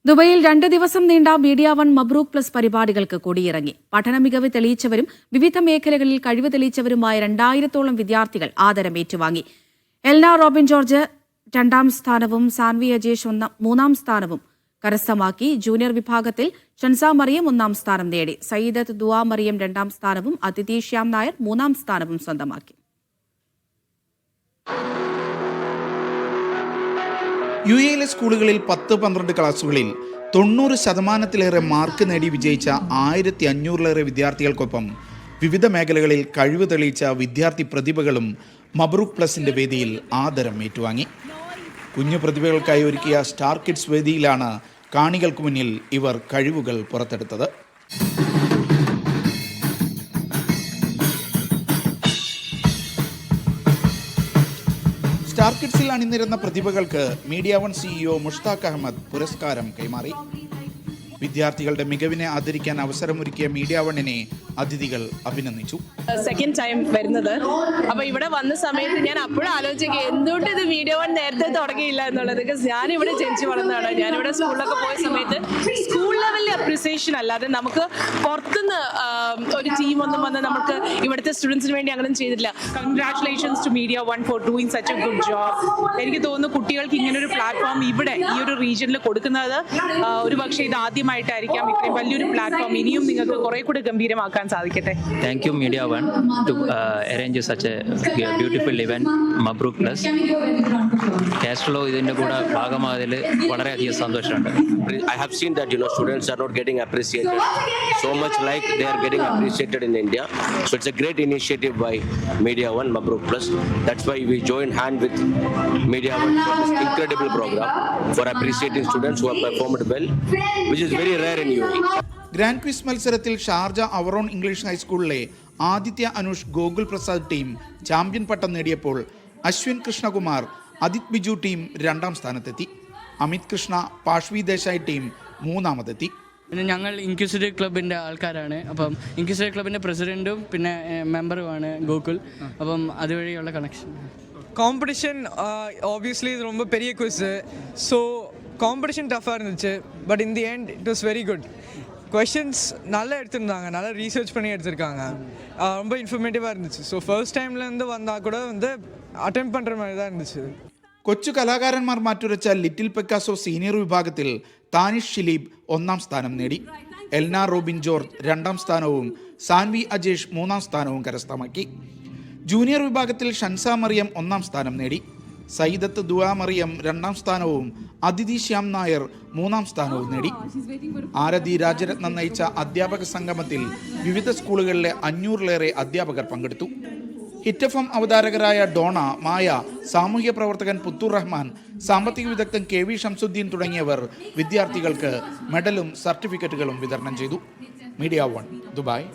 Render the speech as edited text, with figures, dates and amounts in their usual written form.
ദുബൈയിൽ 2 ദിവസം നീണ്ട മീഡിയ വൺ മബ്രൂക്ക് പ്ലസ് പരിപാടികൾക്ക് കൊടിയിറങ്ങി. പഠന മികവ് തെളിയിച്ചവരും വിവിധ മേഖലകളിൽ കഴിവ് തെളിയിച്ചവരുമായ 2000-ഓളം വിദ്യാർത്ഥികൾ ആദരം ഏറ്റുവാങ്ങി. എൽന റോബിൻ ജോർജ് 2ാം സ്ഥാനവും സാൻവി അജേഷ് 3ാം സ്ഥാനവും കരസ്ഥമാക്കി. ജൂനിയർ വിഭാഗത്തിൽ ഷൻസ മറിയം 1ാം സ്ഥാനം നേടി. സയ്യിദത്ത് ദുആ മറിയം 2ാം സ്ഥാനവും അതിഥി ശ്യാം നായർ 3ാം സ്ഥാനവും സ്വന്തമാക്കി. യുഎയിലെ സ്കൂളുകളിൽ 10-12 ക്ലാസുകളിൽ 90% മാർക്ക് നേടി വിജയിച്ച 1500-ലേറെ വിദ്യാർത്ഥികൾക്കൊപ്പം വിവിധ മേഖലകളിൽ കഴിവ് തെളിയിച്ച വിദ്യാർത്ഥി പ്രതിഭകളും മബ്രൂക്ക് പ്ലസിന്റെ വേദിയിൽ ആദരം ഏറ്റുവാങ്ങി. കുഞ്ഞു പ്രതിഭകൾക്കായി ഒരുക്കിയ സ്റ്റാർ കിഡ്സ് വേദിയിലാണ് കാണികൾക്ക് മുന്നിൽ ഇവർ കഴിവുകൾ പുറത്തെടുത്തത്. സ്റ്റാർ കിഡ്സിൽ അണിനിരുന്ന പ്രതിഭകൾക്ക് media one CEO Mushtaq Ahmed പുരസ്കാരം കൈമാറി. വിദ്യാർത്ഥികളുടെ മികവിനെ ആദരിക്കാൻ അവസരമൊരുക്കിയ മീഡിയ വണ്ണിനെ അതിഥികൾ അഭിനന്ദിച്ചു. സെക്കൻഡ് ടൈം വരുന്നത്. അപ്പോൾ ഇവിടെ വന്ന സമയത്ത് ഞാൻ അപ്പോഴും ആലോചിക്കുക എന്തുകൊണ്ട് ഇത് മീഡിയ വൺ നേരത്തെ തുടങ്ങിയില്ല എന്നുള്ളത്. ബിക്കോസ് ഞാനിവിടെ ജനിച്ചു വളർന്നതാണ്. ഞാനിവിടെ സ്കൂളിലൊക്കെ പോയ സമയത്ത് സ്കൂൾ ലെവലിൽ അപ്രിസിയേഷൻ അല്ലാതെ നമുക്ക് പുറത്തുനിന്ന് ഒരു ടീമൊന്നും വന്ന് നമുക്ക് ഇവിടുത്തെ സ്റ്റുഡൻസിന് വേണ്ടി അങ്ങനെ ചെയ്തില്ല. Congratulations to Media One for doing such a good job. എനിക്ക് തോന്നുന്നു കുട്ടികൾക്ക് ഇങ്ങനൊരു പ്ലാറ്റ്ഫോം ഇവിടെ ഈ ഒരു റീജിയനിൽ കൊടുക്കുന്നത് ഒരു പക്ഷേ ഇത് ആദ്യമായിട്ടായിരിക്കാം. ഇത്രയും വലിയൊരു പ്ലാറ്റ്ഫോം ഇനിയും നിങ്ങൾക്ക് കുറെ കൂടി ഗംഭീരമാക്കാൻ സാധിക്കട്ടെ. Thank you Media One to arrange such a beautiful event Mabruk Plus. Castro ഇതിന്റെ കൂടെ ഭാഗമായതിൽ വളരെയധികം സന്തോഷമുണ്ട്. I have seen that students are not getting appreciated so much like they are getting appreciated in India. So it's a great initiative by Media One Mabruk Plus. That's why we join hand with Media One for this incredible program for appreciating students who have performed well, which is very rare in UAE. Grand quiz മത്സരത്തിൽ Sharjah our own English ഹൈസ്കൂളിലെ Aditya Anush Gokul Prasad team champion പട്ടം നേടിയപ്പോൾ Ashwin Krishnakumar Adith Biju team 2ാം സ്ഥാനത്തെത്തി. Amit Krishna പാഷ്വി Desai team 3ാമതെത്തി. പിന്നെ ഞങ്ങൾ inquisitive ക്ലബിൻ്റെ ആൾക്കാരാണ്. അപ്പം inquisitive ക്ലബിൻ്റെ പ്രസിഡൻറ്റും പിന്നെ മെമ്പറുമാണ് ഗോകുൽ. അപ്പം അതുവഴിയുള്ള കണക്ഷൻ. காம்படிஷன் ஆப்வியஸ்லி இது ரொம்ப பெரிய குவிஸு. ஸோ காம்படிஷன் டஃப்பாக இருந்துச்சு. But in the end it was very good. Questions நல்லா எடுத்திருந்தாங்க, நல்லா ரீசர்ச் பண்ணி எடுத்திருக்காங்க. ரொம்ப இன்ஃபர்மேட்டிவாக இருந்துச்சு. ஸோ ஃபர்ஸ்ட் டைம்லேருந்து வந்தால் கூட அட்டெம்ப்ட் பண்ணுற மாதிரி தான் இருந்துச்சு. കൊച്ചു കലാകാരന്മാർ മാറ്റുരച്ച ലിറ്റിൽ പെക്കാസോ സീനിയർ വിഭാഗത്തിൽ താനിഷ് ഷിലീബ് 1ാം സ്ഥാനം നേടി. എൽന റോബിൻ ജോർജ് 2ാം സ്ഥാനവും സാൻവി അജേഷ് 3ാം സ്ഥാനവും കരസ്ഥമാക്കി. ജൂനിയർ വിഭാഗത്തിൽ ഷൻസ മറിയം 1ാം സ്ഥാനം നേടി. സയ്യിദത്ത് ദുആ മറിയം 2ാം സ്ഥാനവും അതിഥി ശ്യാം നായർ 3ാം സ്ഥാനവും നേടി. ആരതി രാജരത്നം നയിച്ച അധ്യാപക സംഗമത്തിൽ വിവിധ സ്കൂളുകളിലെ 500-ലേറെ അധ്യാപകർ പങ്കെടുത്തു. ഹിറ്റ് FM അവതാരകരായ ഡോണ, മായ, സാമൂഹ്യ പ്രവർത്തകൻ പുത്തൂർ റഹ്മാൻ, സാമ്പത്തിക വിദഗ്ധൻ KV ഷംസുദ്ദീൻ തുടങ്ങിയവർ വിദ്യാർത്ഥികൾക്ക് മെഡലും സർട്ടിഫിക്കറ്റുകളും വിതരണം ചെയ്തു. Media one, Dubai.